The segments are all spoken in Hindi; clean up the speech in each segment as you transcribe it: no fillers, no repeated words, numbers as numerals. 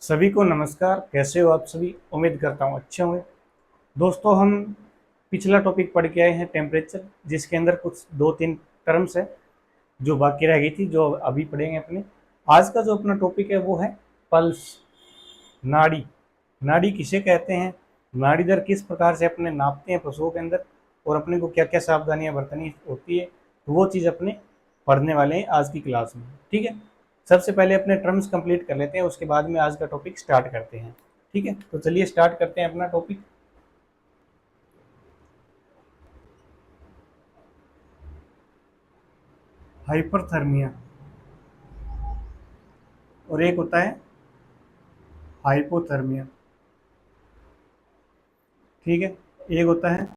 सभी को नमस्कार। कैसे हो आप सभी? उम्मीद करता हूँ अच्छे होंगे। दोस्तों, हम पिछला टॉपिक पढ़ के आए हैं टेम्परेचर, जिसके अंदर कुछ दो तीन टर्म्स है जो बाकी रह गई थी, जो अभी पढ़ेंगे अपने। आज का जो अपना टॉपिक है वो है पल्स, नाड़ी। नाड़ी किसे कहते हैं, नाड़ी दर किस प्रकार से अपने नापते हैं पशुओं के अंदर, और अपने को क्या क्या सावधानियां बरतनी होती है, तो वो चीज़ अपने पढ़ने वाले हैं आज की क्लास में। ठीक है, सबसे पहले अपने टर्म्स कंप्लीट कर लेते हैं, उसके बाद में आज का टॉपिक स्टार्ट करते हैं। ठीक है, तो चलिए स्टार्ट करते हैं अपना टॉपिक। हाइपरथर्मिया, और एक होता है हाइपोथर्मिया। ठीक है, एक होता है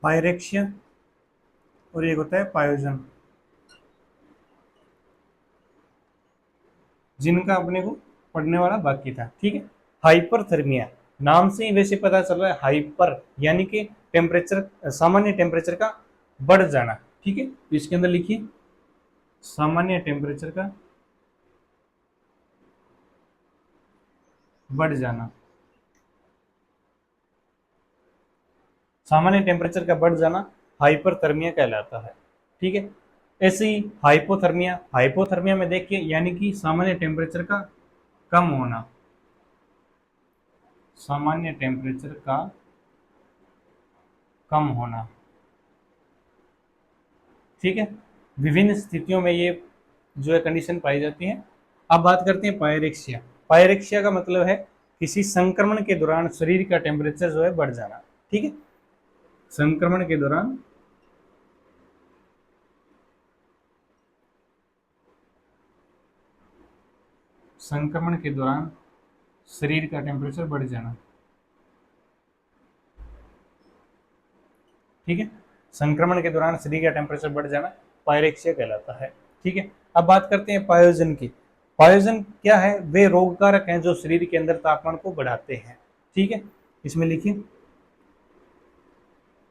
पायरेक्शिया और एक होता है पायोजन, जिनका अपने को पढ़ने वाला बाकी था। ठीक है, हाइपरथर्मिया नाम से ही वैसे पता चल रहा है, हाइपर यानी कि टेम्परेचर, सामान्य टेम्परेचर का बढ़ जाना। ठीक है, तो इसके अंदर लिखिए सामान्य टेम्परेचर का बढ़ जाना। सामान्य टेम्परेचर का बढ़ जाना हाइपरथर्मिया कहलाता है। ठीक है, ऐसे ही हाइपोथर्मिया, हाइपोथर्मिया में देखिए यानी कि सामान्य टेम्परेचर का कम होना, सामान्य टेम्परेचर का कम होना। ठीक है, विभिन्न स्थितियों में ये जो है कंडीशन पाई जाती है। अब बात करते हैं पायरेक्सिया। पायरेक्सिया का मतलब है किसी संक्रमण के दौरान शरीर का टेम्परेचर जो है बढ़ जाना। ठीक है, संक्रमण के दौरान संक्रमण के दौरान शरीर का टेम्परेचर बढ़ जाना। ठीक है, संक्रमण के दौरान शरीर का टेम्परेचर बढ़ जाना पायरेक्सिया कहलाता है। ठीक है, अब बात करते हैं पायोजन की। पायोजन क्या है? वे रोग कारक हैं जो शरीर के अंदर तापमान को बढ़ाते हैं। ठीक है, इसमें लिखिए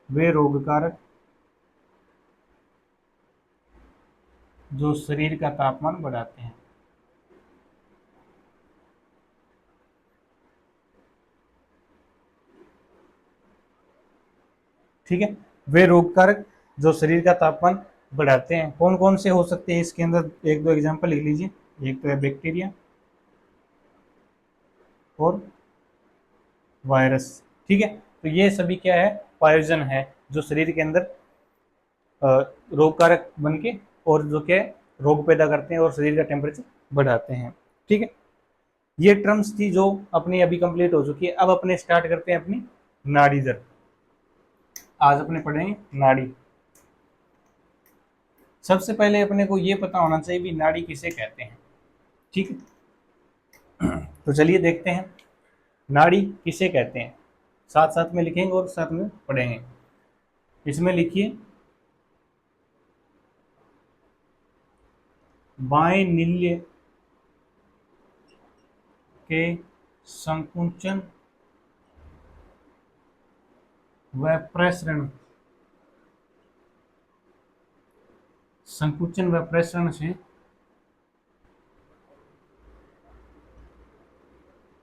वे रोग कारक जो शरीर का तापमान बढ़ाते हैं। ठीक है, वे रोग कारक जो शरीर का तापमान बढ़ाते हैं, कौन कौन से हो सकते हैं इसके अंदर? एक दो एग्जांपल लिख लीजिए। एक तो है बैक्टीरिया और वायरस। ठीक है, तो ये सभी क्या है? पायोजन है जो शरीर के अंदर रोग कारक बन के और जो क्या है, रोग पैदा करते हैं और शरीर का टेम्परेचर बढ़ाते हैं। ठीक है, ये टर्म्स थी जो अपनी अभी कंप्लीट हो चुकी है। अब अपने स्टार्ट करते हैं अपनी नाड़ी दर। आज अपने पढ़ेंगे नाड़ी। सबसे पहले अपने को ये पता होना चाहिए भी नाड़ी किसे कहते हैं। ठीक है, तो चलिए देखते हैं नाड़ी किसे कहते हैं। साथ साथ में लिखेंगे और साथ में पढ़ेंगे। इसमें लिखिए बाएं नील्य के संकुचन व प्रसरण, संकुचन व प्रसरण से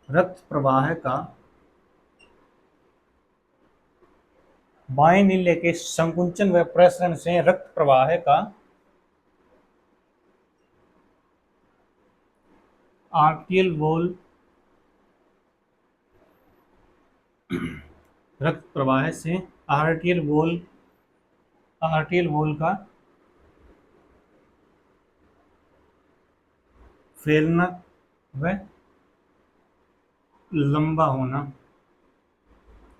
रक्त प्रवाह का, बाएं नील्य के संकुचन व प्रसरण से रक्त प्रवाह का आर्टियल वॉल, रक्त प्रवाह से आर्टियल वॉल का फैलना व लंबा होना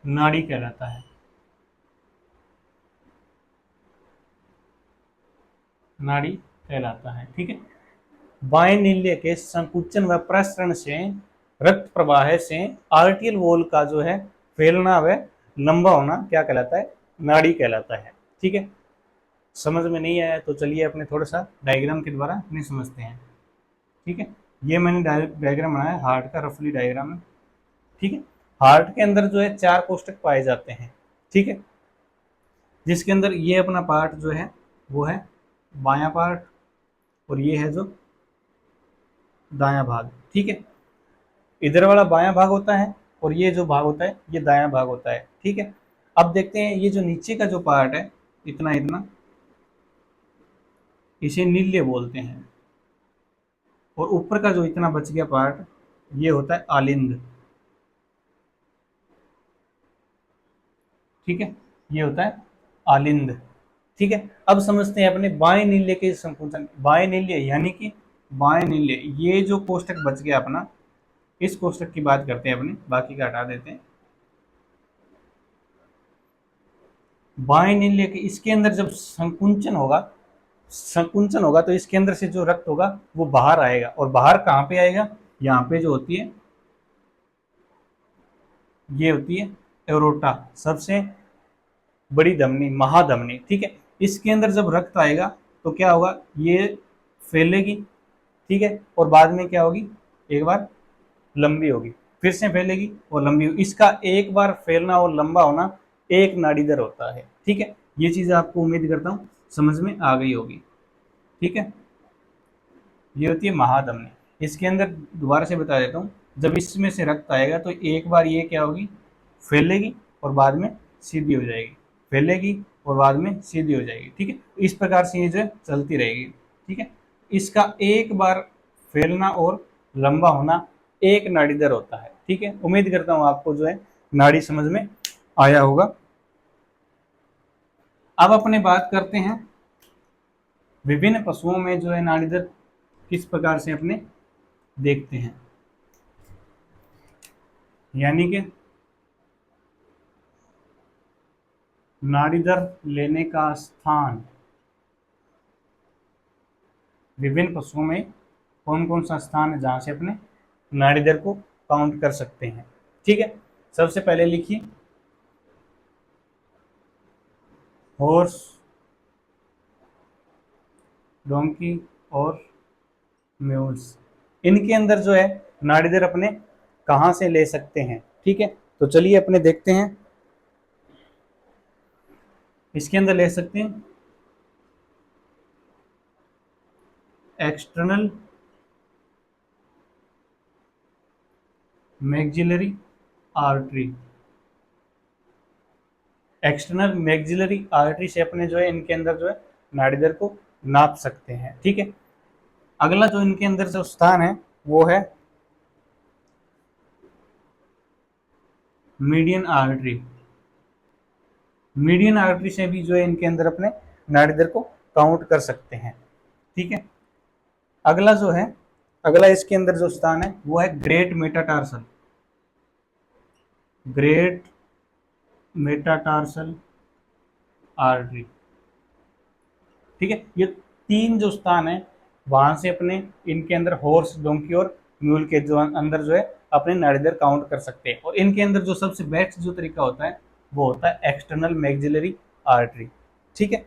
नाड़ी कहलाता है। नाड़ी कहलाता है। ठीक है, बाएं नील्य के संकुचन व प्रसरण से रक्त प्रवाह से आर्टियल वॉल का जो है फैलना व लंबा होना क्या कहलाता है? नाड़ी कहलाता है। ठीक है, समझ में नहीं आया तो चलिए अपने थोड़ा सा डायग्राम के द्वारा अपने समझते हैं। ठीक है, ये मैंने डायग्राम बनाया है, हार्ट का रफली डायग्राम है। ठीक है, हार्ट के अंदर जो है चार कोष्ठक पाए जाते हैं। ठीक है, जिसके अंदर ये अपना पार्ट जो है वो है बायां पार्ट, और ये है जो दायां भाग, ठीक है। इधर वाला बायां भाग होता है और ये जो भाग होता है ये दायां भाग होता है, ठीक है। अब देखते हैं ये जो नीचे का जो पार्ट है, इतना इतना, इसे नील्य बोलते हैं। और ऊपर का जो इतना बच गया पार्ट, ये होता है आलिंद, ठीक है। ये होता है आलिंद, ठीक है। अब समझते हैं अपने बाएं नील्य के संकुचन। बाएं नील्य यानी कि बाएं नील्य, ये जो कोष्ठक बच गया अपना, इस कोष्ठक की बात करते हैं अपने, बाकी का हटा देते हैं। बाएं नील्य के इसके अंदर जब संकुंचन होगा तो इसके अंदर से जो रक्त होगा वो बाहर आएगा। और बाहर कहाँ पे आएगा? यहाँ पे जो होती है, ये होती है एरोटा, सबसे बड़ी धमनी, महाधमनी, ठीक है। इसके अंदर जब रक्त आएगा तो क्या होगा, ये फैलेगी, ठीक है। और बाद में क्या होगी, एक बार लंबी होगी, फिर से फैलेगी और लंबी होगी। इसका एक बार फैलना और लंबा होना एक नाड़ी दर होता है, ठीक है। ये चीज़ आपको उम्मीद करता हूँ समझ में आ गई होगी, ठीक है। ये होती है महाधमनी। इसके अंदर दोबारा से बता देता हूँ, जब इसमें से रक्त आएगा तो एक बार ये क्या होगी, फैलेगी और बाद में सीधी हो जाएगी, फैलेगी और बाद में सीधी हो जाएगी, ठीक है। इस प्रकार से ये जो है चलती रहेगी, ठीक है। इसका एक बार फैलना और लंबा होना एक नाड़ी दर होता है, ठीक है। उम्मीद करता हूँ आपको जो है नाड़ी समझ में आया होगा। अब अपने बात करते हैं विभिन्न पशुओं में जो है नाड़ी दर किस प्रकार से अपने देखते हैं, यानी कि नाड़ी दर लेने का स्थान विभिन्न पशुओं में कौन कौन सा स्थान है जहां से अपने नाड़ी दर को काउंट कर सकते हैं, ठीक है। सबसे पहले लिखिए हॉर्स, डोंकी और म्यूल्स। इनके अंदर जो है नाड़ी दर अपने कहां से ले सकते हैं, ठीक है। तो चलिए अपने देखते हैं। इसके अंदर ले सकते हैं external maxillary artery. External maxillary artery से अपने जो है इनके अंदर जो है नाड़ी दर को नाप सकते हैं, ठीक है। अगला जो इनके अंदर जो स्थान है वो है मीडियन आर्टरी। मीडियन आर्टरी से भी जो है इनके अंदर अपने नाड़ी दर को काउंट कर सकते हैं, ठीक है। अगला जो है, अगला इसके अंदर जो स्थान है वो है great metatarsal. Great metatarsal artery, ठीक है। ये तीन जो स्थान है वहां से अपने इनके अंदर हॉर्स, डोंकी और म्यूल के जो अंदर जो है अपने नाड़ी दर काउंट कर सकते हैं। और इनके अंदर जो सबसे बेस्ट जो तरीका होता है वो होता है एक्सटर्नल मैक्सिलरी आर्टरी, ठीक है।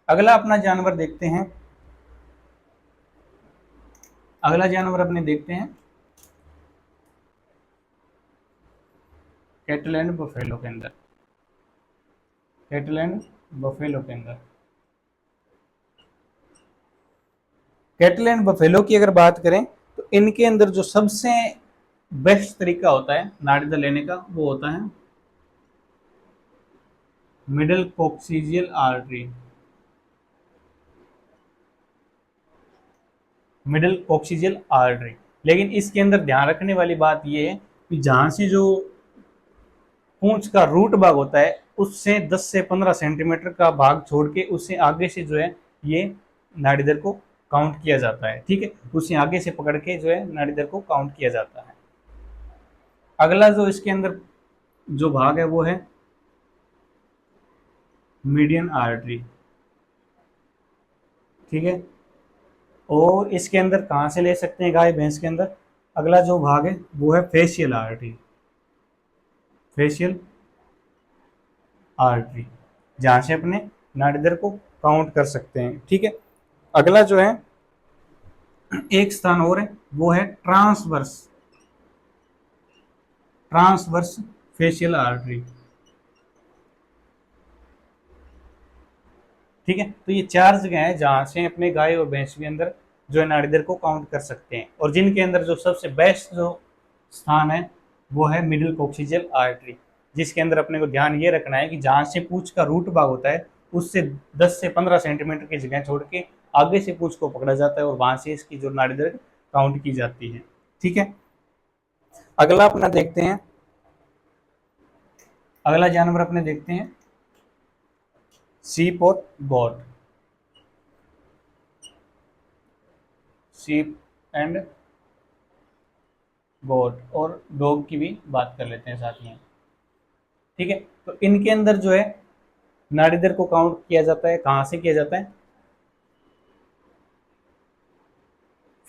अगला अपना जानवर देखते हैं। अगला जानवर अपने देखते हैं कैटल एंड बफेलो के अंदर। कैटल एंड बफेलो के अंदर, कैटल एंड बफेलो की अगर बात करें तो इनके अंदर जो सबसे बेस्ट तरीका होता है नाड़ी दर लेने का वो होता है middle coccygeal artery. Middle coccygeal artery. लेकिन इसके अंदर ध्यान रखने वाली बात यह है कि जहां से जो पूंछ का रूट भाग होता है उससे 10 से 15 सेंटीमीटर का भाग छोड़ के उससे आगे से जो है ये नाड़ी दर को काउंट किया जाता है, ठीक है। उससे आगे से पकड़ के जो है नाड़ी दर को काउंट किया जाता है। अगला जो इसके अंदर जो भाग है वो है मीडियन आर्टरी, ठीक है। और इसके अंदर कहाँ से ले सकते हैं गाय भैंस के अंदर? अगला जो भाग है वो है फेशियल आर्टरी। फेशियल आर्टरी, जहां से अपने नाड़ी दर को काउंट कर सकते हैं, ठीक है। अगला जो है एक स्थान और है वो है ट्रांसवर्स, ट्रांसवर्स फेशियल आर्टरी, ठीक है। तो ये चार जगह है जहां से अपने गाय और भैंस के अंदर जो है नाड़ी दर को काउंट कर सकते हैं, और जिनके अंदर जो सबसे बेस्ट जो स्थान है वो है मिडिल कॉक्सिजियल आर्टरी, जिसके अंदर अपने को ध्यान ये रखना है कि जहाँ से पूंछ का रूट भाग होता है उससे 10 से 15 सेंटीमीटर की जगह छोड़ के आगे से पूंछ को पकड़ा जाता है और वहां से इसकी जो नाड़ी दर काउंट की जाती है। ठीक है, अगला अपना देखते हैं, अगला जानवर अपने देखते हैं सीप और गोट, सीप एंड गोट, और डॉग की भी बात कर लेते हैं साथ में। ठीक है, तो इनके अंदर जो है नाड़ी दर को काउंट किया जाता है, कहां से किया जाता है?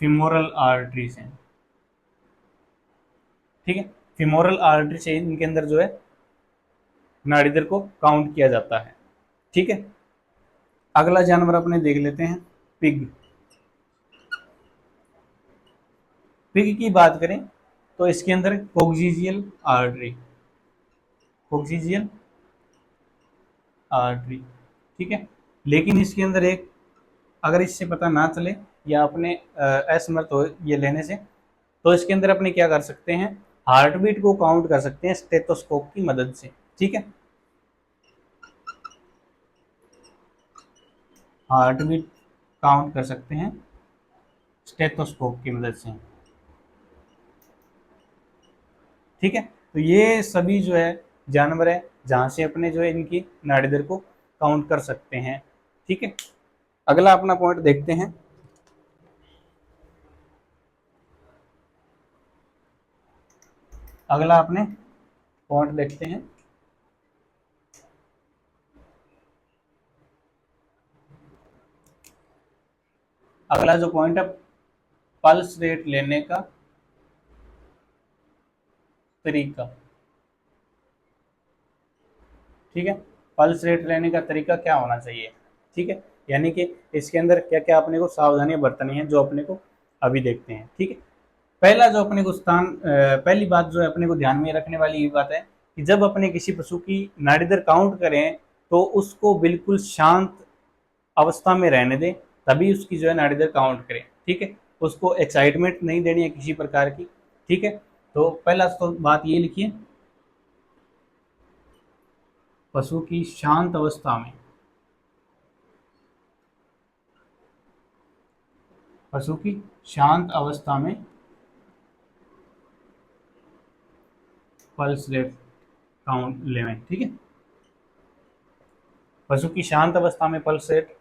फिमोरल आर्टरी से। ठीक है, फिमोरल आर्टरी से इनके अंदर जो है नाड़ी दर को काउंट किया जाता है। ठीक है, अगला जानवर अपने देख लेते हैं पिग। पिग की बात करें तो इसके अंदर कोक्सीजियल आर्टरी, कोक्सीजियल आर्टरी। ठीक है, लेकिन इसके अंदर एक, अगर इससे पता ना चले या अपने असमर्थ हो ये लेने से, तो इसके अंदर अपने क्या कर सकते हैं, हार्ट बीट को काउंट कर सकते हैं स्टेथोस्कोप की मदद से। ठीक है, हार्ट बीट काउंट कर सकते हैं स्टेथोस्कोप की मदद से। ठीक है, तो ये सभी जो है जानवर है जहां से अपने जो है इनकी नाड़ी दर को काउंट कर सकते हैं। ठीक है, अगला अपना पॉइंट देखते हैं, अगला अपने पॉइंट देखते हैं, अगला जो पॉइंट है पल्स रेट लेने का तरीका। ठीक है, पल्स रेट लेने का तरीका क्या होना चाहिए? ठीक है, यानी कि इसके अंदर क्या क्या अपने को सावधानियां बरतनी है जो अपने को अभी देखते हैं। ठीक है, पहला जो अपने को स्थान पहली बात जो है अपने को ध्यान में रखने वाली ये बात है कि जब अपने किसी पशु की नाड़ी दर काउंट करें तो उसको बिल्कुल शांत अवस्था में रहने दें, तभी उसकी जो है नाड़ी दर काउंट करें। ठीक है, उसको एक्साइटमेंट नहीं देनी है किसी प्रकार की। ठीक है, तो पहला तो बात ये लिखिए, पशु की शांत अवस्था में, पशु की शांत अवस्था में पल्स रेट काउंट लें। ठीक है, पशु की शांत अवस्था में पल्स रेट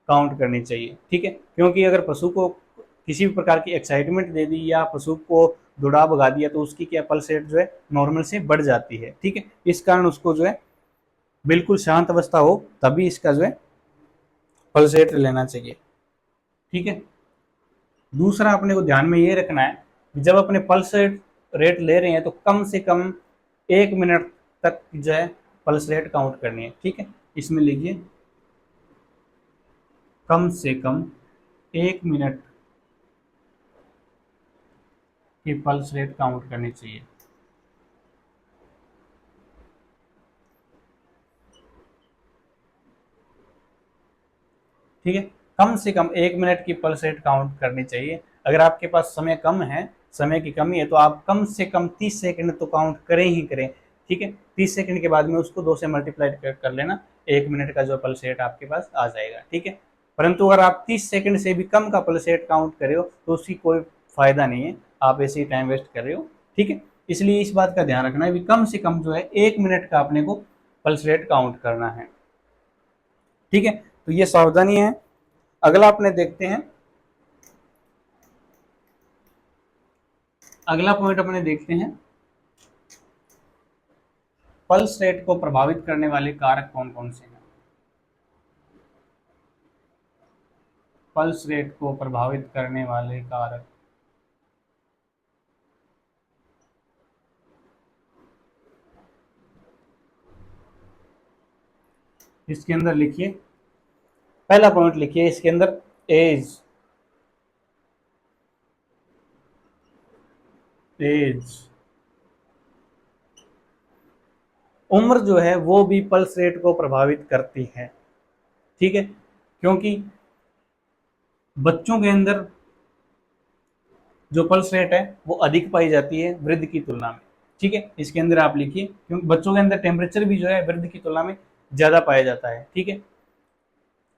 काउंट करनी चाहिए। ठीक है, क्योंकि अगर पशु को किसी भी प्रकार की एक्साइटमेंट दे दी या पशु को दौड़ा भगा दिया तो उसकी क्या पल्स रेट जो है नॉर्मल से बढ़ जाती है। ठीक है, इस कारण उसको जो है बिल्कुल शांत अवस्था हो तभी इसका जो है पल्स रेट लेना चाहिए। ठीक है, दूसरा अपने को ध्यान में ये रखना है कि जब अपने पल्स रेट ले रहे हैं तो कम से कम 1 मिनट तक जो है पल्स रेट काउंट करनी है। ठीक है, इसमें लिखिए कम से कम 1 मिनट की पल्स रेट काउंट करनी चाहिए। ठीक है, कम से कम 1 मिनट की पल्स रेट काउंट करनी चाहिए। अगर आपके पास समय कम है, समय की कमी है, तो आप कम से कम 30 सेकंड तो काउंट करें ही करें। ठीक है, 30 सेकंड के बाद में उसको 2 से मल्टीप्लाई कर लेना, 1 मिनट का जो पल्स रेट आपके पास आ जाएगा। ठीक है, परंतु अगर आप 30 सेकंड से भी कम का पल्स रेट काउंट कर रहे हो तो उसकी कोई फायदा नहीं है, आप ऐसे ही टाइम वेस्ट कर रहे हो। ठीक है, इसलिए इस बात का ध्यान रखना है कि कम से कम जो है 1 मिनट का अपने को पल्स रेट काउंट करना है। ठीक है, तो ये सावधानी है। अगला अपने देखते हैं, अगला पॉइंट अपने देखते हैं पल्स रेट को प्रभावित करने वाले कारक कौन कौन से हैं। पल्स रेट को प्रभावित करने वाले कारक, इसके अंदर लिखिए, पहला पॉइंट लिखिए इसके अंदर एज, एज, उम्र जो है वो भी पल्स रेट को प्रभावित करती है। ठीक है, क्योंकि बच्चों के अंदर जो पल्स रेट है वो अधिक पाई जाती है वृद्ध की तुलना में। ठीक है, इसके अंदर आप लिखिए, क्योंकि बच्चों के अंदर टेम्परेचर भी जो है वृद्ध की तुलना में ज़्यादा पाया जाता है। ठीक है,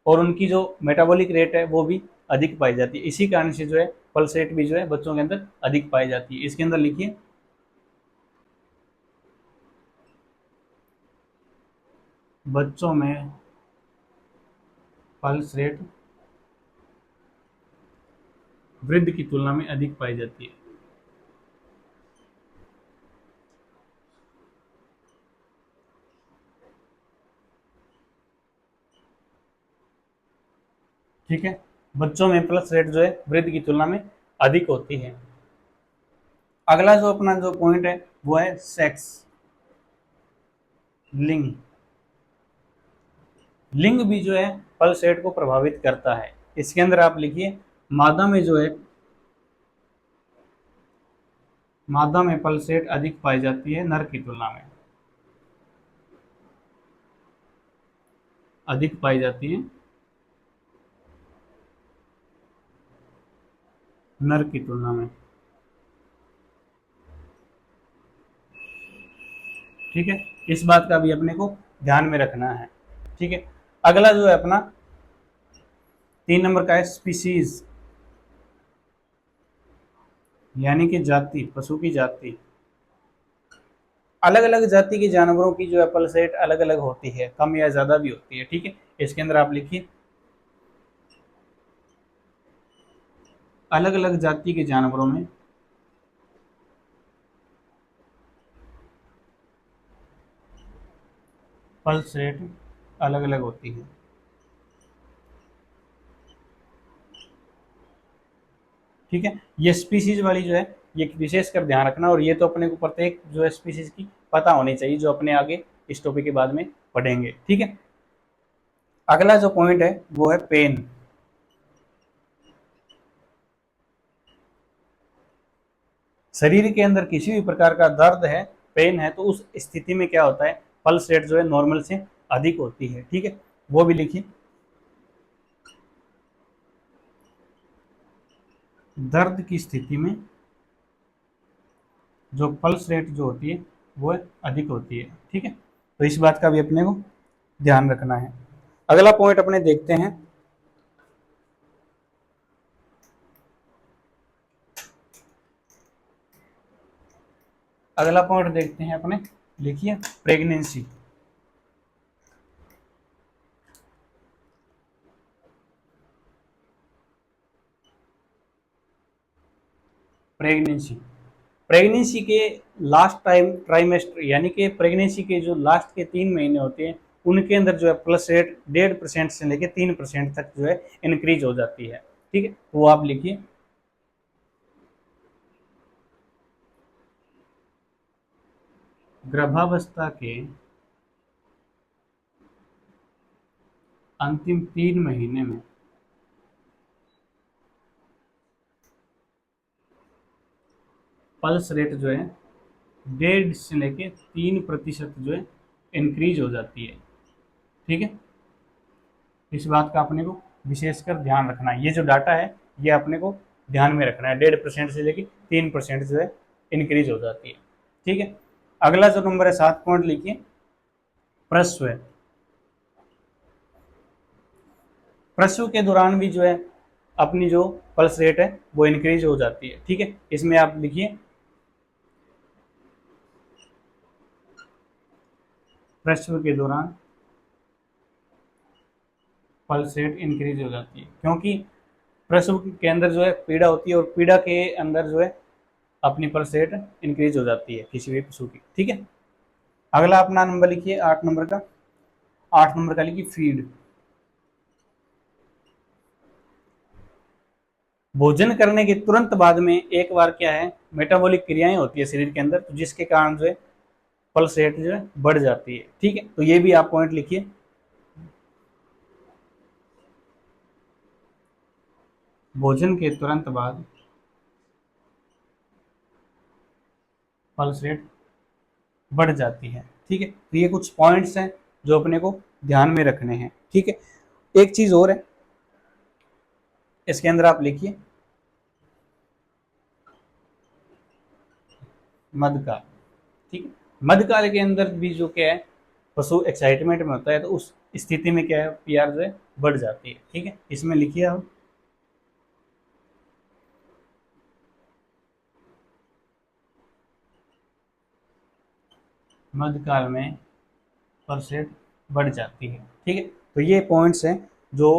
और उनकी जो मेटाबॉलिक रेट है वो भी अधिक पाई जाती है, इसी कारण से जो है पल्स रेट भी जो है बच्चों के अंदर अधिक पाई जाती है। इसके अंदर लिखिए बच्चों में पल्स रेट वृद्ध की तुलना में अधिक पाई जाती है। ठीक है, बच्चों में पल्स रेट जो है वृद्ध की तुलना में अधिक होती है। अगला जो अपना जो पॉइंट है वो है सेक्स, लिंग। लिंग भी जो है पल्स रेट को प्रभावित करता है। इसके अंदर आप लिखिए मादा में जो है, मादा में पल्स रेट अधिक पाई जाती है नर की तुलना में, अधिक पाई जाती है नर की तुलना में। ठीक है, इस बात का भी अपने को ध्यान में रखना है। ठीक है, अगला जो है अपना 3 नंबर का है स्पीसीज, यानी कि जाति, पशु की जाति। अलग अलग जाति के जानवरों की जो है पल्स रेट अलग अलग होती है, कम या ज्यादा भी होती है। ठीक है, इसके अंदर आप लिखिए अलग अलग जाति के जानवरों में पल्स रेट अलग अलग होती है। ठीक है, ये स्पीसीज वाली जो है ये विशेष कर ध्यान रखना, और ये तो अपने को प्रत्येक जो है स्पीसीज की पता होनी चाहिए, जो अपने आगे इस टॉपिक के बाद में पढ़ेंगे। ठीक है, अगला जो पॉइंट है वो है पेन। शरीर के अंदर किसी भी प्रकार का दर्द है, पेन है, तो उस स्थिति में क्या होता है, पल्स रेट जो है नॉर्मल से अधिक होती है। ठीक है, वो भी लिखिए दर्द की स्थिति में जो पल्स रेट जो होती है वो अधिक होती है। ठीक है, तो इस बात का भी अपने को ध्यान रखना है। अगला पॉइंट अपने देखते हैं, अगला पॉइंट देखते हैं अपने, लिखिए प्रेगनेंसी। प्रेगनेंसी, प्रेगनेंसी के लास्ट टाइम ट्राइमेस्टर, यानी कि प्रेगनेंसी के जो लास्ट के 3 महीने होते हैं उनके अंदर जो है प्लस रेट 1.5% से लेकर 3% तक जो है इंक्रीज हो जाती है। ठीक है, वो आप लिखिए गर्भावस्था के अंतिम 3 महीने में पल्स रेट जो है 1.5 से लेके 3% जो है इंक्रीज हो जाती है। ठीक है, इस बात का अपने को विशेषकर ध्यान रखना है। ये जो डाटा है ये अपने को ध्यान में रखना है, 1.5% से लेके 3% जो है इंक्रीज हो जाती है। ठीक है, अगला जो नंबर है 7 पॉइंट लिखिए प्रसव। प्रसव के दौरान भी जो है अपनी जो पल्स रेट है वो इंक्रीज हो जाती है। ठीक है, इसमें आप लिखिए प्रसव के दौरान पल्स रेट इंक्रीज हो जाती है, क्योंकि प्रसव के अंदर जो है पीड़ा होती है, और पीड़ा के अंदर जो है अपनी पल्स रेट इंक्रीज हो जाती है किसी भी पशु की। ठीक है, अगला अपना नंबर लिखिए 8 नंबर का, 8 नंबर का लिखिए फीड। भोजन करने के तुरंत बाद में एक बार क्या है मेटाबॉलिक क्रियाएं होती है शरीर के अंदर, तो जिसके कारण जो है पल्स रेट जो है बढ़ जाती है। ठीक है, तो ये भी आप पॉइंट लिखिए भोजन के तुरंत बाद पल्स रेट बढ़ जाती है। ठीक है, तो ये कुछ पॉइंट्स हैं जो अपने को ध्यान में रखने हैं। ठीक है, एक चीज और है, इसके अंदर आप लिखिए मध्यकाल। ठीक है, मध्यकाल के अंदर भी जो क्या है, पशु एक्साइटमेंट में होता है, तो उस स्थिति में क्या है, पीआर जो है बढ़ जाती है। ठीक है, इसमें लिखिए आप मध्यकाल में पल्स रेट बढ़ जाती है। ठीक है, तो ये पॉइंट्स हैं जो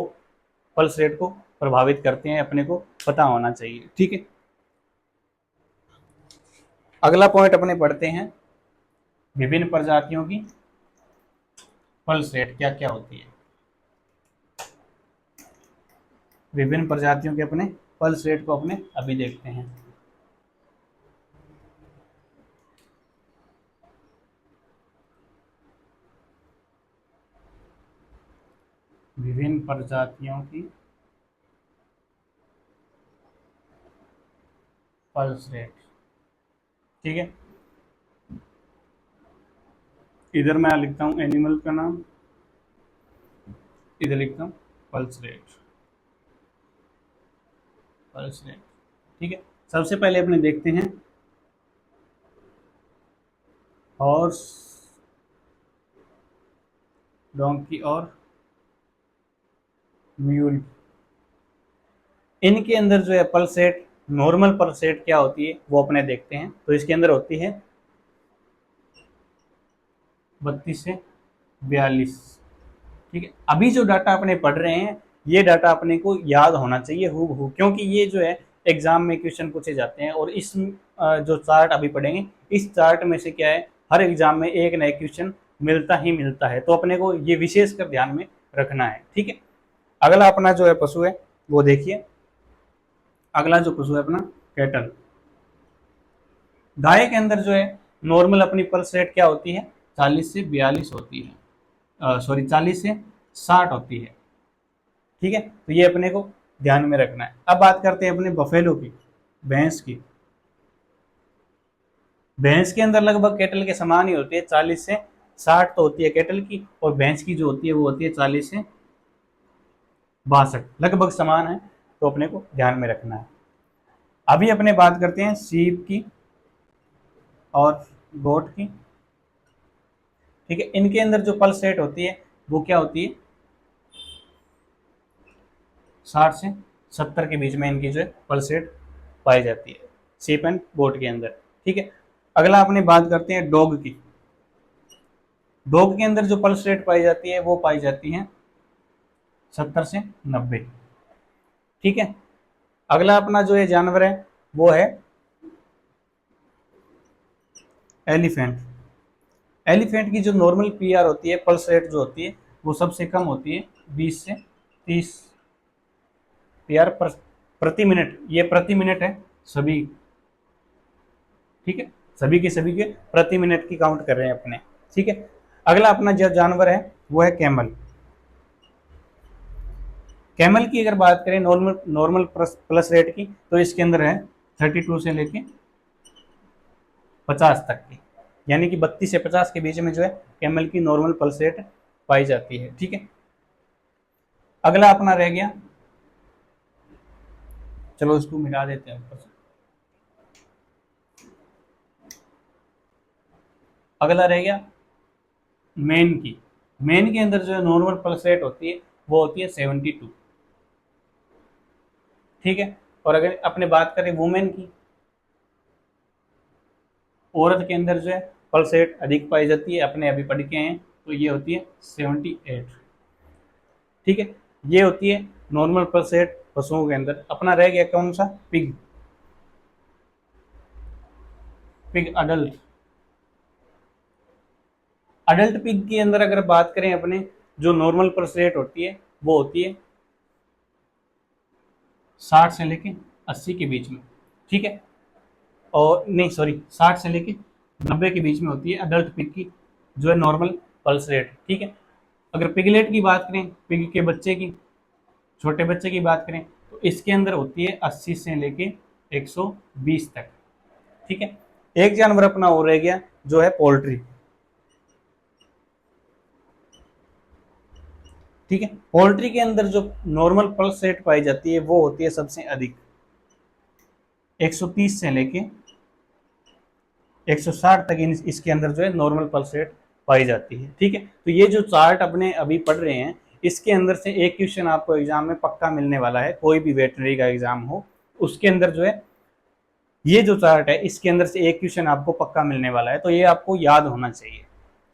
पल्स रेट को प्रभावित करते हैं, अपने को पता होना चाहिए। ठीक है, अगला पॉइंट अपने पढ़ते हैं, विभिन्न प्रजातियों की पल्स रेट क्या क्या होती है। विभिन्न प्रजातियों के अपने पल्स रेट को अपने अभी देखते हैं। विभिन्न प्रजातियों की पल्स रेट। ठीक है, इधर मैं लिखता हूं एनिमल का नाम, इधर लिखता हूं पल्स रेट। पल्स रेट, ठीक है। सबसे पहले अपने देखते हैं हॉर्स, डोंकी और म्यूल। इनके अंदर जो है pulse rate, normal pulse rate क्या होती है वो अपने देखते हैं। तो इसके अंदर होती है 32 से 42। ठीक है, अभी जो डाटा अपने पढ़ रहे हैं ये डाटा अपने को याद होना चाहिए हूबहू, क्योंकि ये जो है एग्जाम में क्वेश्चन पूछे जाते हैं। और इस जो चार्ट अभी पढ़ेंगे, इस चार्ट में से क्या है, हर एग्जाम में एक नया क्वेश्चन मिलता ही मिलता है, तो अपने को ये विशेष कर ध्यान में रखना है। ठीक है, अगला अपना जो है पशु है वो देखिए। अगला जो पशु है अपना कैटल। गाय के अंदर जो है नॉर्मल अपनी पल्स रेट क्या होती है, 40 से 42 होती है, सॉरी 40 से 60 होती है। ठीक है, तो ये अपने को ध्यान में रखना है। अब बात करते हैं अपने बफेलो की, भैंस की। भैंस के अंदर लगभग कैटल के समान ही होती है, 40 से 60 तो होती है कैटल की, और भैंस की जो होती है वो होती है 40 से 62, लगभग समान है, तो अपने को ध्यान में रखना है। अभी अपने बात करते हैं सीप की और गोट की। ठीक है, इनके अंदर जो पल्स रेट होती है वो क्या होती है, 60 से 70 के बीच में इनकी जो है पल्स रेट पाई जाती है, सीप एंड गोट के अंदर। ठीक है, अगला अपने बात करते हैं डॉग की। डॉग के अंदर जो पल्स रेट पाई जाती है वो पाई जाती है 70 से 90। ठीक है, अगला अपना जो है जानवर है वो है एलिफेंट। एलिफेंट की जो नॉर्मल पीआर होती है, पल्स रेट जो होती है वो सबसे कम होती है, 20 से 30 पीआर प्रति मिनट। ये प्रति मिनट है सभी। ठीक है, सभी के प्रति मिनट की काउंट कर रहे हैं अपने। ठीक है, अगला अपना जो जानवर है वो है कैमल। कैमल की अगर बात करें नॉर्मल नॉर्मल प्लस रेट की, तो इसके अंदर है 32 से लेके 50 तक की, यानी कि 32 से 50 के बीच में जो है कैमल की नॉर्मल पल्स रेट पाई जाती है। ठीक है, अगला अपना रह गया, चलो इसको मिटा देते हैं ऊपर से। अगला रह गया मेन की। मेन के अंदर जो है नॉर्मल पल्स रेट होती है वो होती है 72। ठीक है, और अगर अपने बात करें वुमेन की, औरत के अंदर जो है पल्स रेट अधिक पाई जाती है, अपने अभी पढ़ के हैं, तो ये होती है 78। ठीक है, ये होती है नॉर्मल पल्स रेट पशुओं के अंदर। अपना रह गया कौन सा, pig. Pig adult. Adult pig के अंदर अगर बात करें अपने, जो नॉर्मल पल्स रेट होती है वो होती है 60 से लेके 80 के बीच में। ठीक है, और नहीं सॉरी 60 से लेके 90 के बीच में होती है अडल्ट पिग की जो है नॉर्मल पल्स रेट। ठीक है, अगर पिगलेट की बात करें, पिग के बच्चे की, छोटे बच्चे की बात करें, तो इसके अंदर होती है 80 से लेके 120 तक। ठीक है, एक जानवर अपना और रह गया जो है पोल्ट्री। ठीक है, पोल्ट्री के अंदर जो नॉर्मल पल्स रेट पाई जाती है वो होती है सबसे अधिक 130 से लेके 160 तक इसके अंदर जो है नॉर्मल पल्स रेट पाई जाती है। ठीक है, तो ये जो चार्ट अपने अभी पढ़ रहे हैं, इसके अंदर से एक क्वेश्चन आपको एग्जाम में पक्का मिलने वाला है, कोई भी वेटनरी का एग्जाम हो उसके अंदर जो है ये जो चार्ट है इसके अंदर से एक क्वेश्चन आपको पक्का मिलने वाला है, तो ये आपको याद होना चाहिए।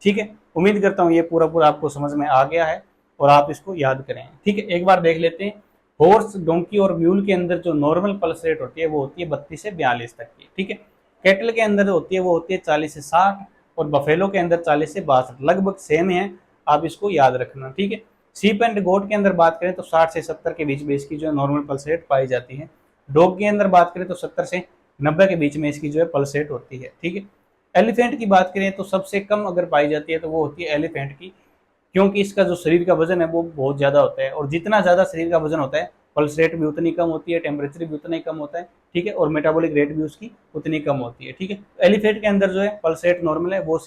ठीक है, उम्मीद करता हूँ ये पूरा पूरा आपको समझ में आ गया है और आप इसको याद करें। ठीक है, एक बार देख लेते हैं। हॉर्स, डोंकी और म्यूल के अंदर जो नॉर्मल पल्स रेट होती है वो होती है 32 से 42 तक की। ठीक है, कैटल के अंदर होती है वो होती है 40 से 60 और बफेलो के अंदर 40 से 62, लगभग सेम है, आप इसको याद रखना। ठीक है, सीप एंड गोट के अंदर बात करें तो 60 से 70 के बीच में इसकी जो है नॉर्मल पल्स रेट पाई जाती है। डॉग के अंदर बात करें तो 70 से 90 के बीच में इसकी जो है पल्स रेट होती है। ठीक है, एलिफेंट की बात करें तो सबसे कम अगर पाई जाती है तो वो होती है एलिफेंट की, क्योंकि इसका जो शरीर का वजन है वो बहुत ज़्यादा होता है, और जितना ज़्यादा शरीर का वजन होता है पल्स रेट भी उतनी कम होती है, टेम्परेचर भी उतना ही कम होता है। ठीक है, और मेटाबॉलिक रेट भी उसकी उतनी कम होती है। ठीक है, एलिफेंट के अंदर जो है पल्स रेट नॉर्मल है वो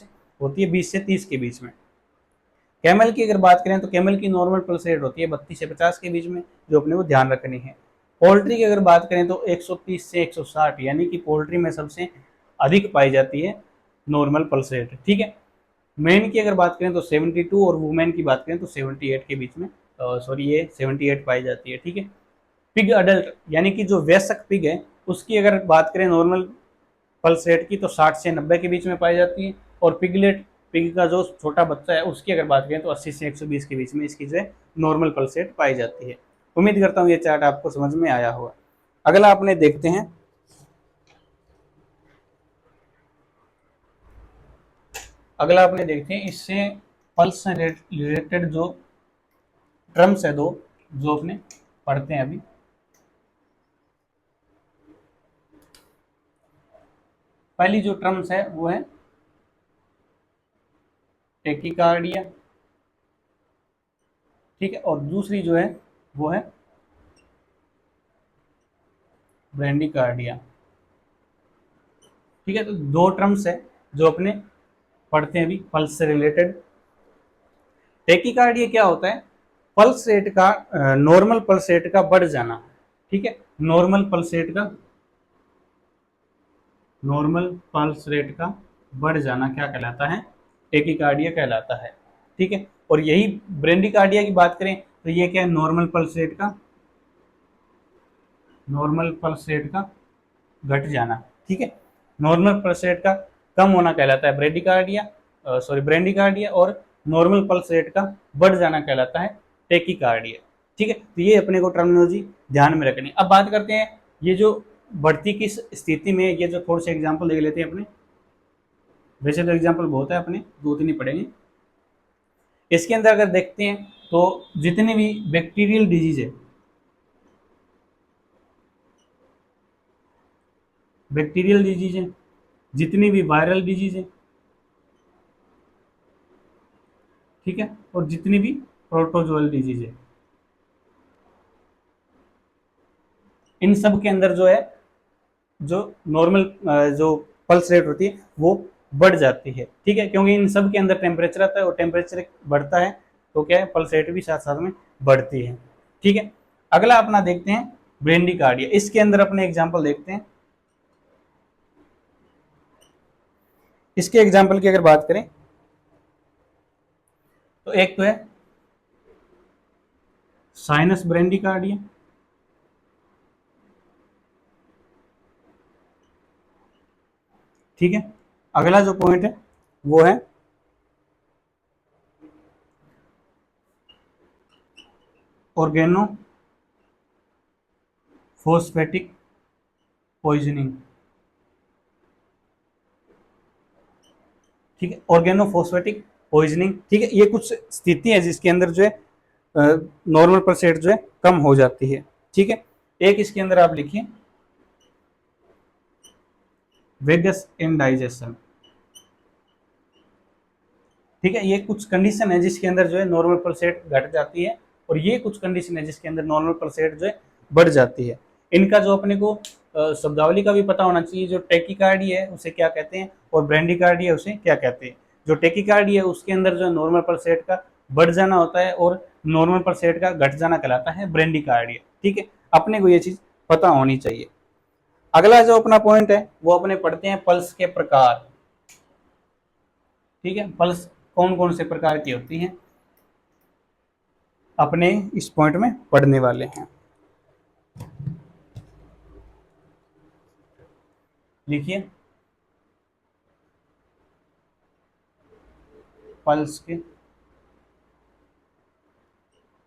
होती है 20 से 30 के बीच में। कैमल की अगर बात करें तो कैमल की नॉर्मल पल्स रेट होती है 32 से 50 के बीच में, जो अपने को ध्यान रखनी है। पोल्ट्री की अगर बात करें तो 130 से 160, यानी कि पोल्ट्री में सबसे अधिक पाई जाती है नॉर्मल पल्स रेट। ठीक है, मेन की अगर बात करें तो 72 और वुमेन की बात करें तो 78 के बीच में, सॉरी ये 78 पाई जाती है। ठीक है, पिग अडल्ट यानी कि जो वयस्क पिग है उसकी अगर बात करें नॉर्मल पल्स रेट की तो 60 से 90 के बीच में पाई जाती है, और पिगलेट, पिग का जो छोटा बच्चा है उसकी अगर बात करें तो 80 से 120 के बीच में इसकी जो है नॉर्मल पल्स रेट पाई जाती है। उम्मीद करता हूँ ये चार्ट आपको समझ में आया होगा। अगला अपने देखते हैं, अगला अपने देखते हैं इससे पल्स से रिलेटेड जो टर्म्स है दो, जो अपने पढ़ते हैं अभी। पहली जो टर्म्स है वो है टेकिकार्डिया। ठीक है, और दूसरी जो है वो है ब्रेंडिकार्डिया। ठीक है, तो दो टर्म्स है जो अपने पढ़ते हैं अभी पल्स से रिलेटेड। टेकिकार्डिया क्या होता है? पल्स रेट का, नॉर्मल पल्स रेट का बढ़ जाना। ठीक है, नॉर्मल पल्स रेट का, नॉर्मल पल्स रेट का बढ़ जाना क्या कहलाता है? टेकिकार्डिया कहलाता है। ठीक है, और यही ब्रेंडिकार्डिया की बात करें तो ये क्या है? नॉर्मल पल्स रेट का, नॉर्मल पल्स रेट का घट जाना। ठीक है, नॉर्मल पल्स रेट का कम होना कहलाता है ब्रेडिकार्डिया, सॉरी ब्रेंडिकार्डिया, और नॉर्मल पल्स रेट का बढ़ जाना कहलाता है टेकिकार्डिया। ठीक है, तो ये अपने को टर्मिनोलॉजी ध्यान में रखनी। अब बात करते हैं ये जो बढ़ती किस स्थिति में, ये जो थोड़े से एग्जाम्पल देख लेते हैं अपने। वैसे तो एग्जाम्पल बहुत है, अपने दो तीन ही पढ़ेंगे। इसके अंदर अगर देखते हैं तो जितनी भी बैक्टीरियल डिजीज है, बैक्टीरियल डिजीज है, जितनी भी वायरल डिजीज है, ठीक है, और जितनी भी प्रोटोजोअल डिजीज है, इन सब के अंदर जो है जो नॉर्मल जो पल्स रेट होती है वो बढ़ जाती है। ठीक है, क्योंकि इन सब के अंदर टेम्परेचर आता है, और टेम्परेचर बढ़ता है तो क्या है? पल्स रेट भी साथ साथ में बढ़ती है। ठीक है, अगला अपना देखते हैं ब्रेंडिकार्डिया। इसके अंदर अपने एग्जाम्पल देखते हैं। इसके एग्जाम्पल की अगर बात करें तो एक तो है साइनस ब्रेंडिकार्डिया। ठीक है, अगला जो पॉइंट है वो है ऑर्गेनो फोस्फेटिक पॉइजनिंग। ठीक है, ऑर्गेनोफॉस्फेटिक पॉइजनिंग। ठीक है, ये कुछ स्थिति है जिसके अंदर जो है नॉर्मल पल्स रेट जो है कम हो जाती है। ठीक है, एक इसके अंदर आप लिखिए वेगस इंडाइजेशन। ठीक है, ये कुछ कंडीशन है जिसके अंदर जो है नॉर्मल पल्स रेट घट जाती है, और ये कुछ कंडीशन है जिसके अंदर नॉर्मल पल्स रेट जो है बढ़ जाती है। इनका जो अपने को शब्दावली का भी पता होना चाहिए। जो टेकिकार्डी है उसे क्या कहते हैं, और ब्रेंडिकार्डी है उसे क्या कहते हैं। जो टेकिकार्डी है उसके अंदर जो नॉर्मल पल्स रेट का बढ़ जाना होता है, और नॉर्मल पल्स रेट का घट जाना कहलाता है ब्रेंडिकार्डिया। ठीक है, अपने को ये चीज पता होनी चाहिए। अगला जो अपना पॉइंट है वो अपने पढ़ते हैं पल्स के प्रकार। ठीक है, पल्स कौन कौन से प्रकार की होती हैं अपने इस पॉइंट में पढ़ने वाले हैं। लिखिए, पल्स के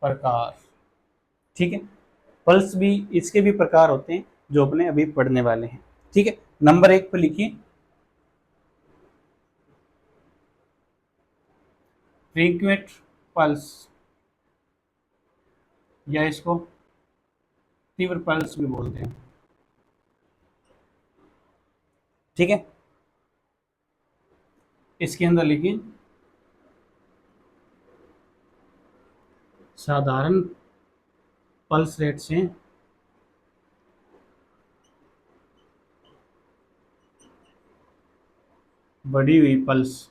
प्रकार। ठीक है, पल्स भी, इसके भी प्रकार होते हैं जो अपने अभी पढ़ने वाले हैं। ठीक है, नंबर 1 पर लिखिए, फ्रीक्वेंट पल्स, या इसको तीव्र पल्स भी बोलते हैं। ठीक है, इसके अंदर लिखिए, साधारण पल्स रेट से बढ़ी हुई पल्स।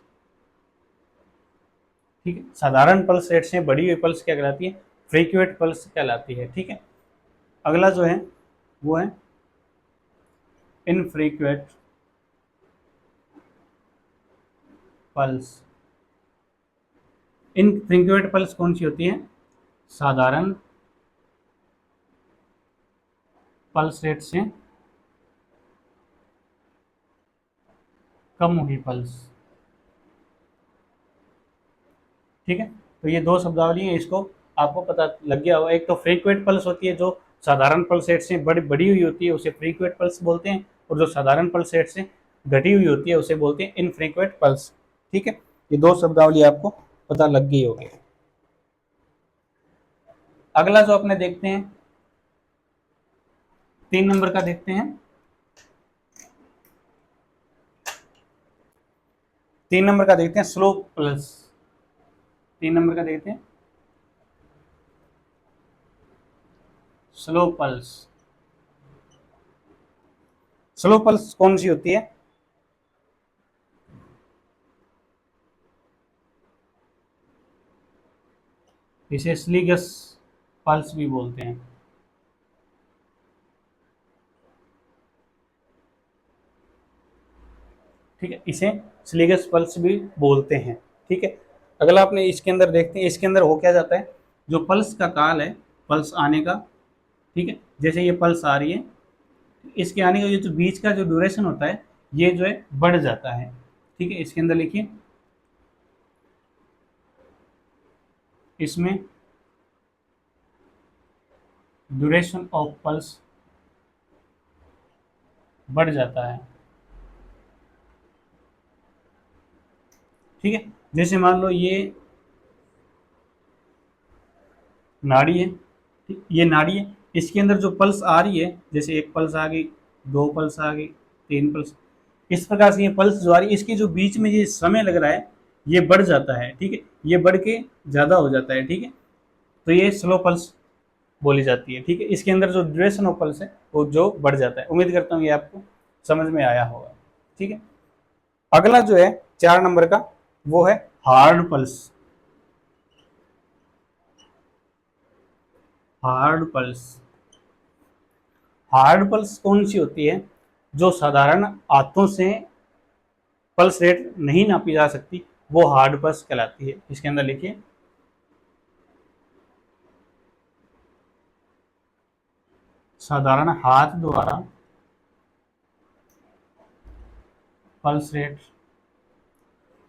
ठीक है, साधारण पल्स रेट से बढ़ी हुई पल्स क्या कहलाती है? फ्रीक्वेंट पल्स कहलाती है। ठीक है, अगला जो है वो है इनफ्रीक्वेंट पल्स। इनफ्रीक्वेंट पल्स कौन सी होती है? साधारण पल्स रेट से कम हुई पल्स। ठीक है, तो ये दो शब्दावली है, इसको आपको पता लग गया होगा। एक तो फ्रीक्वेंट पल्स होती है, जो साधारण पल्स रेट से बड़ी बड़ी हुई होती है, उसे फ्रीक्वेंट पल्स बोलते हैं, और जो साधारण पल्स रेट से घटी हुई होती है उसे बोलते हैं इनफ्रीक्वेंट पल्स। ठीक है, ये दो शब्दावली आपको पता लग गई होगी। अगला जो अपने देखते हैं, 3 नंबर का देखते हैं। 3 नंबर का देखते हैं, स्लो पल्स। 3 नंबर का देखते हैं, स्लो पल्स। स्लो पल्स कौन सी होती है? इसे स्लीगस पल्स भी बोलते हैं। ठीक है, इसे स्लीगस पल्स भी बोलते हैं। ठीक है, अगला अपने इसके अंदर देखते हैं, इसके अंदर हो क्या जाता है, जो पल्स का काल है, पल्स आने का। ठीक है, जैसे ये पल्स आ रही है, इसके आने का ये जो बीच का जो ड्यूरेशन होता है, ये जो है बढ़ जाता है। ठीक है, इसके अंदर लिखिए, इसमें ड्यूरेशन ऑफ पल्स बढ़ जाता है। ठीक है, जैसे मान लो ये नाड़ी है, ठीक, ये नाड़ी है, इसके अंदर जो पल्स आ रही है, जैसे एक पल्स आ गई, 2 पल्स आ गई, 3 पल्स, इस प्रकार से ये पल्स जो आ रही है, इसके जो बीच में ये समय लग रहा है, ये बढ़ जाता है। ठीक है, ये बढ़ के ज़्यादा हो जाता है। ठीक है, तो ये स्लो पल्स बोली जाती है। ठीक है, इसके अंदर जो ड्यूरेशन ऑफ पल्स है वो जो बढ़ जाता है। उम्मीद करता हूँ ये आपको समझ में आया होगा। ठीक है, अगला जो है 4 नंबर का, वो है hard pulse. Hard pulse, hard pulse कौन सी होती है? जो साधारण हाथों से पल्स रेट नहीं नापी जा सकती, वो हार्ड पल्स कहलाती है। इसके अंदर लिखिए, साधारण हाथ द्वारा पल्स रेट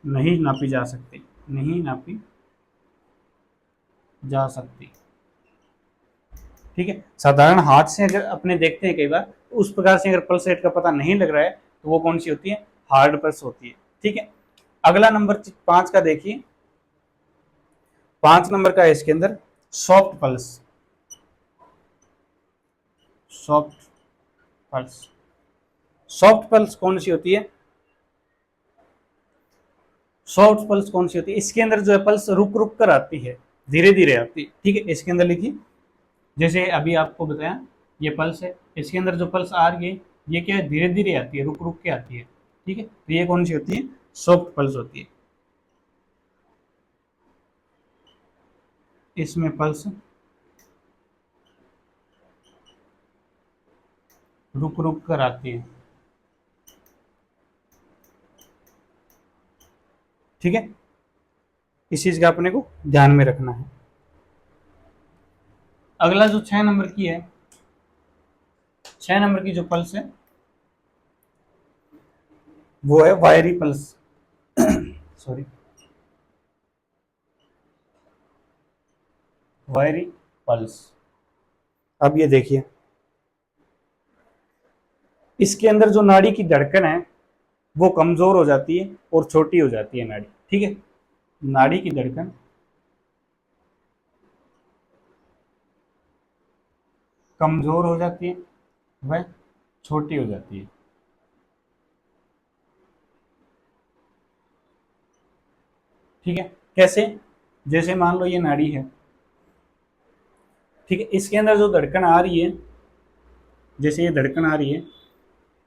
नहीं नापी जा सकती, नहीं नापी जा सकती। ठीक है, साधारण हाथ से अगर अपने देखते हैं कई बार, तो उस प्रकार से अगर पल्स रेट का पता नहीं लग रहा है, तो वो कौन सी होती है? हार्ड पल्स होती है। ठीक है, अगला नंबर 5 का देखिए, 5 नंबर का है इसके अंदर, soft pulse. Soft pulse, soft pulse कौन सी होती है? सॉफ्ट पल्स कौन सी होती है? इसके अंदर जो है पल्स रुक रुक कर आती है, धीरे धीरे आती है। ठीक है, इसके अंदर लिखिए, जैसे अभी आपको बताया ये पल्स है, इसके अंदर जो पल्स आ रही है, ये क्या है, धीरे धीरे आती है, रुक रुक के आती है। ठीक है, तो ये कौन सी होती है? सॉफ्ट पल्स होती है। इसमें पल्स रुक रुक कर आती है। ठीक है, इस चीज का अपने को ध्यान में रखना है। अगला जो 6 नंबर की है, 6 नंबर की जो पल्स है वो है वायरी पल्स। सॉरी, वायरी पल्स। अब ये देखिए, इसके अंदर जो नाड़ी की धड़कन है वो कमजोर हो जाती है और छोटी हो जाती है नाड़ी। ठीक है, नाड़ी की धड़कन कमजोर हो जाती है, वह छोटी हो जाती है। ठीक है, कैसे? जैसे मान लो ये नाड़ी है, ठीक है, इसके अंदर जो धड़कन आ रही है, जैसे ये धड़कन आ रही है,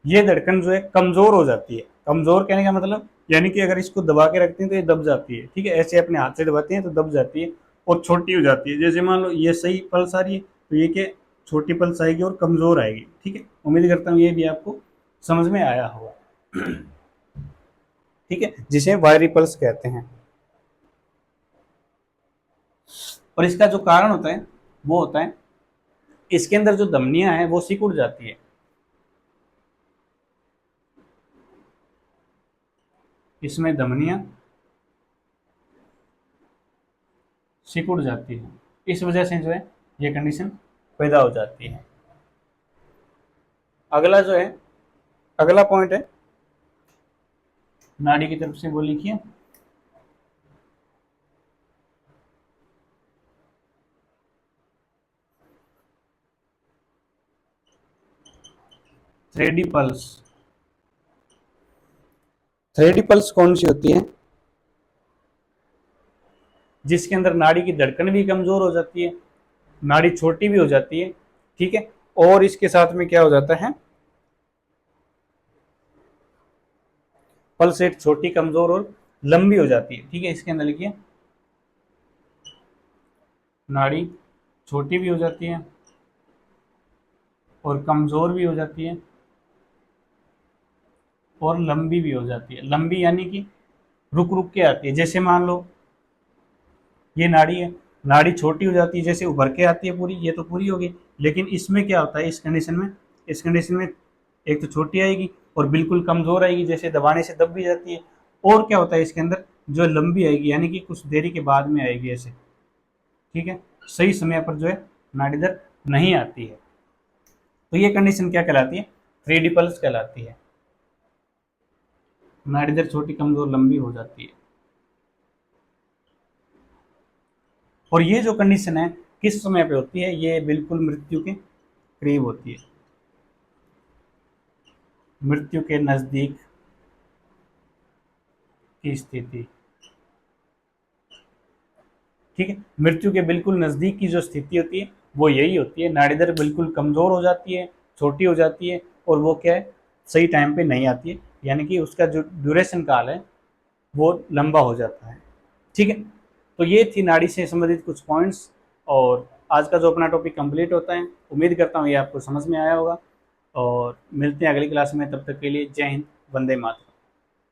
ये धड़कन जो है कमजोर हो जाती है। कमजोर कहने का मतलब यानी कि अगर इसको दबा के रखते हैं तो ये दब जाती है। ठीक है, ऐसे अपने हाथ से दबाते हैं तो दब जाती है और छोटी हो जाती है। जैसे मान लो ये सही पल्स आ रही है तो ये क्या, छोटी पल्स आएगी और कमजोर आएगी। ठीक है, उम्मीद करता हूँ ये भी आपको समझ में आया होगा। ठीक है, जिसे वायरी पल्स कहते हैं। और इसका जो कारण होता है वो होता है इसके अंदर जो धमनियां हैं वो सिकुड़ जाती है। इसमें धमनियां सिकुड़ जाती है, इस वजह से जो है ये कंडीशन पैदा हो जाती है। अगला जो है, अगला पॉइंट है नाड़ी की तरफ से, वो लिखिए थ्रेडी पल्स। थ्रेडी पल्स कौन सी होती है? जिसके अंदर नाड़ी की धड़कन भी कमजोर हो जाती है, नाड़ी छोटी भी हो जाती है। ठीक है, और इसके साथ में क्या हो जाता है, पल्स रेट छोटी, कमजोर और लंबी हो जाती है। ठीक है, इसके अंदर लिखिए नाड़ी छोटी भी हो जाती है और कमजोर भी हो जाती है और लंबी भी हो जाती है। लंबी यानी कि रुक रुक के आती है। जैसे मान लो ये नाड़ी है, नाड़ी छोटी हो जाती है, जैसे उभर के आती है पूरी, ये तो पूरी होगी। लेकिन इसमें क्या होता है, इस कंडीशन में, इस कंडीशन में एक तो छोटी आएगी और बिल्कुल कमजोर आएगी, जैसे दबाने से दब भी जाती है। और क्या होता है इसके अंदर, जो लंबी आएगी यानी कि कुछ देरी के बाद में आएगी ऐसे। ठीक है, सही समय पर जो है नाड़ी दर नहीं आती है। तो ये कंडीशन क्या कहलाती है, थ्री पल्स कहलाती है। नाड़ी दर छोटी, कमजोर, लंबी हो जाती है। और ये जो कंडीशन है किस समय पे होती है, ये बिल्कुल मृत्यु के करीब होती है, मृत्यु के नजदीक की स्थिति। ठीक है, मृत्यु के बिल्कुल नजदीक की जो स्थिति होती है वो यही होती है, नाड़ी दर बिल्कुल कमजोर हो जाती है, छोटी हो जाती है और वो क्या है, सही टाइम पे नहीं आती है, यानी कि उसका जो ड्यूरेशन काल है वो लंबा हो जाता है। ठीक है, तो ये थी नाड़ी से संबंधित कुछ पॉइंट्स, और आज का जो अपना टॉपिक कंप्लीट होता है। उम्मीद करता हूँ ये आपको समझ में आया होगा, और मिलते हैं अगली क्लास में। तब तक के लिए जय हिंद, वंदे मातरम।